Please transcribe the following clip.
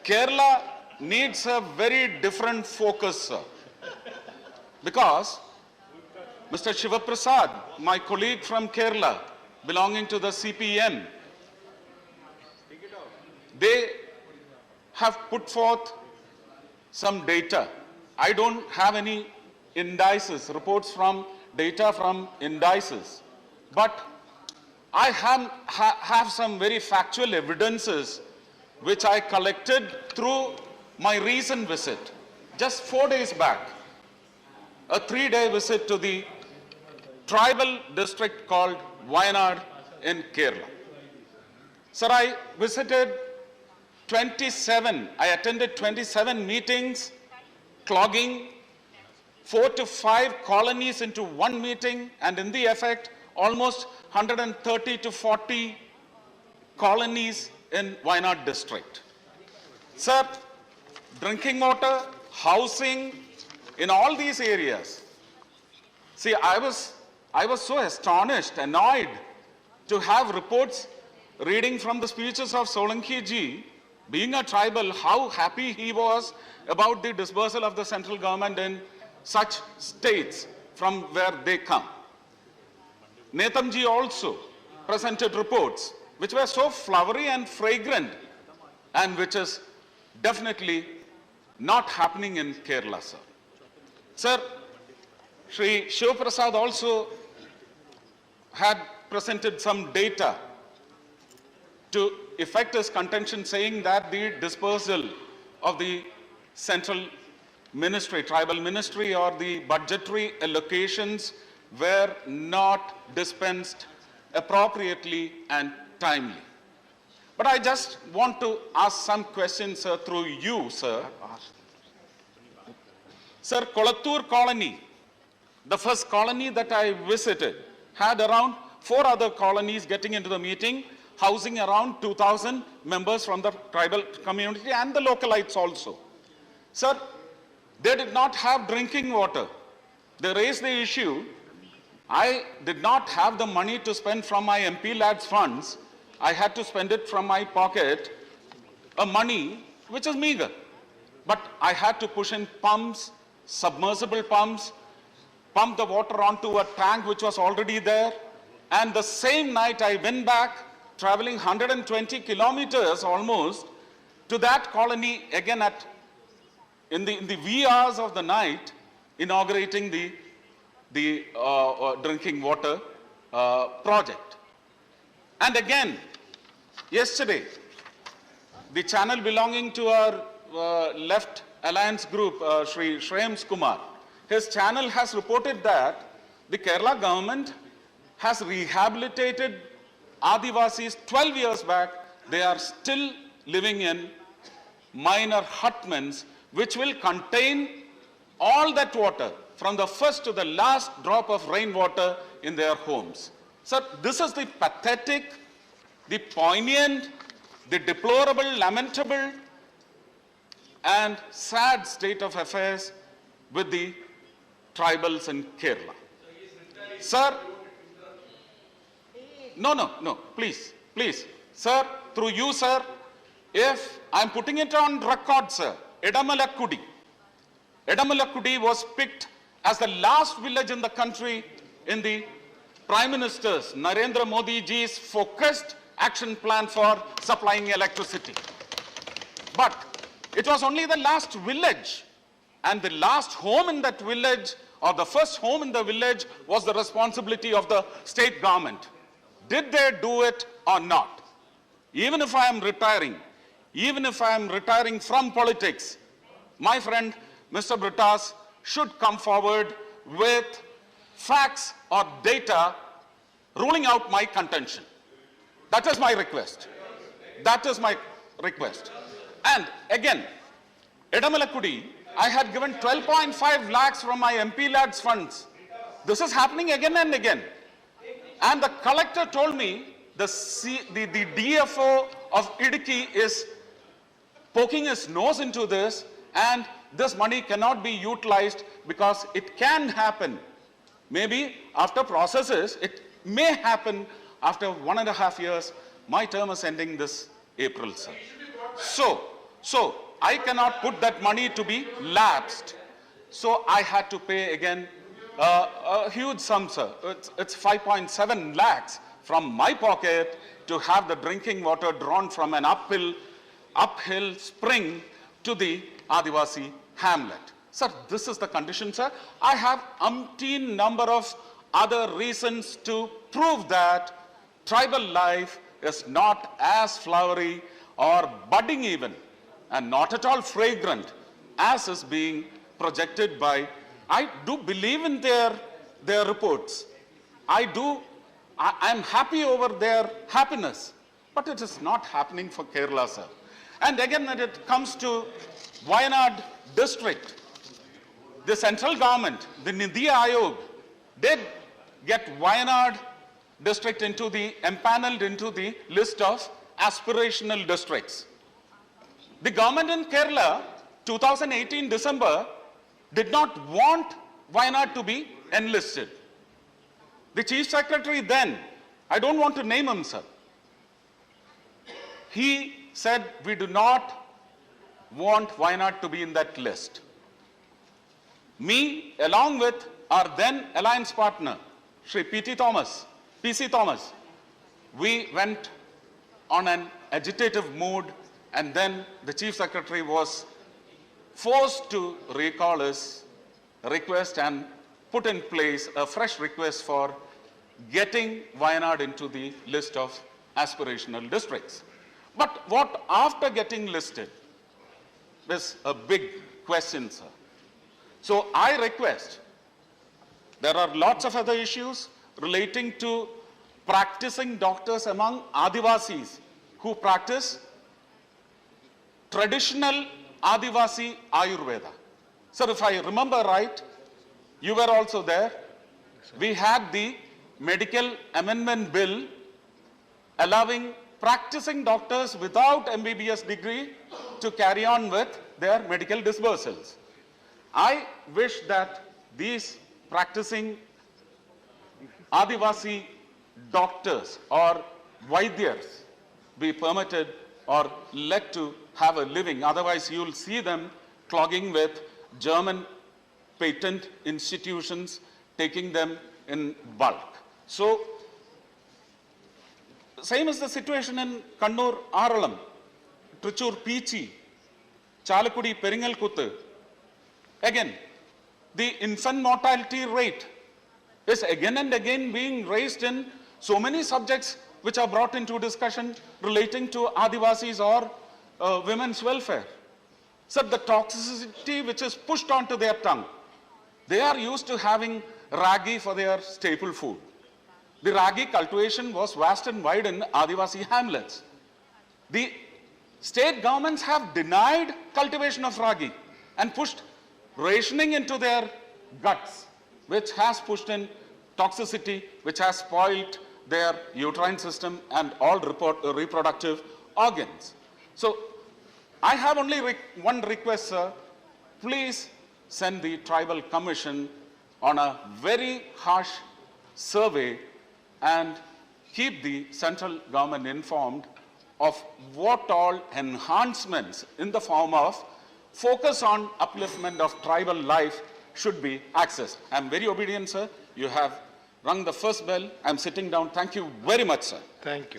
Kerala needs a very different focus, sir. Because Mr. Shivaprasad, my colleague from Kerala, belonging to the CPM, they have put forth some data. I don't have any indices, reports from data from indices, but I have some very factual evidences which I collected through my recent visit, just 4 days back, a 3-day visit to the tribal district called Vijayan in Kerala. Sir, I attended 27 meetings, clogging 4 to 5 colonies into one meeting, and in the effect, almost 130 to 40 colonies in Vijayan district. Sir, drinking water, housing, in all these areas. See, I was so astonished, annoyed to have reports reading from the speeches of Solanki ji, being a tribal, how happy he was about the dispersal of the central government in such states from where they come. Netamji also presented reports which were so flowery and fragrant, and which is definitely not happening in Kerala, sir. Sir, Shri Shivaprasad also had presented some data to effect his contention, saying that the dispersal of the central ministry, tribal ministry, or the budgetary allocations were not dispensed appropriately and timely. But I just want to ask some questions, sir, through you, sir. Sir, Kolattur colony, the first colony that I visited, had around 4 other colonies getting into the meeting, housing around 2,000 members from the tribal community and the localites also. Sir, they did not have drinking water. They raised the issue. I did not have the money to spend from my MP lads funds. I had to spend it from my pocket, a money which is meager. But I had to push in pumps, submersible pumps, pump the water onto a tank which was already there. And the same night I went back, traveling 120 kilometers almost, to that colony again in the wee hours of the night, inaugurating the drinking water project. And again, yesterday, the channel belonging to our left alliance group, Shri Shreyams Kumar, his channel has reported that the Kerala government has rehabilitated Adivasis 12 years back. They are still living in minor hutments which will contain all that water from the first to the last drop of rainwater in their homes. Sir, this is the pathetic, the poignant, the deplorable, lamentable, and sad state of affairs with the tribals in Kerala. Sir, no, please. Sir, through you, sir, if I'm putting it on record, sir, Edamalakkudi was picked as the last village in the country in the Prime Minister's Narendra Modi ji's focused action plan for supplying electricity. But it was only the last village, and the last home in that village, or the first home in the village, was the responsibility of the state government. Did they do it or not? Even if I am retiring from politics, my friend Mr. Brittas should come forward with facts or data ruling out my contention. That is my request. And again, Edamalakkudi, I had given 12.5 lakhs from my MP lads funds. This is happening again and again. And the collector told me the DFO of Idukki is poking his nose into this, and this money cannot be utilized because it can happen. Maybe after processes, it may happen after 1.5 years. My term is ending this April, sir. So I cannot put that money to be lapsed. So I had to pay again a huge sum, sir. It's 5.7 lakhs from my pocket to have the drinking water drawn from an uphill spring to the Adivasi hamlet. Sir, this is the condition, sir. I have umpteen number of other reasons to prove that tribal life is not as flowery or budding even, and not at all fragrant as is being projected by. I do believe in their reports. I'm happy over their happiness, but it is not happening for Kerala, sir. And again, when it comes to Wayanad district, the central government, the Nidhi Aayog, did get Wayanad district empaneled into the list of aspirational districts. The government in Kerala, 2018 December, did not want Wayanad to be enlisted. The chief secretary then, I don't want to name him, sir, he said, we do not want Wayanad to be in that list. Me, along with our then alliance partner, Shri PC Thomas, we went on an agitative mood, and then the chief secretary was forced to recall his request and put in place a fresh request for getting Wayanad into the list of aspirational districts. But what after getting listed is a big question, sir. So I request, there are lots of other issues relating to practicing doctors among Adivasis who practice traditional Adivasi Ayurveda. Sir, if I remember right, you were also there. We had the medical amendment bill allowing practicing doctors without MBBS degree to carry on with their medical disbursals. I wish that these practicing Adivasi doctors or Vaidyas be permitted or let to have a living. Otherwise, you'll see them clogging with German patent institutions, taking them in bulk. So, same is the situation in Kannur Aralam, Trichur Peechi, Chalakudi Peringalkuttu. Again, the infant mortality rate is again and again being raised in so many subjects which are brought into discussion relating to Adivasis or women's welfare. So the toxicity which is pushed onto their tongue, they are used to having ragi for their staple food. The ragi cultivation was vast and wide in Adivasi hamlets. The state governments have denied cultivation of ragi and pushed rationing into their guts, which has pushed in toxicity, which has spoiled their uterine system and all reproductive organs. So I have only one request, sir. Please send the tribal commission on a very harsh survey and keep the central government informed of what all enhancements in the form of focus on upliftment of tribal life should be accessed. I am very obedient, sir. You have rung the first bell. I am sitting down. Thank you very much, sir. Thank you.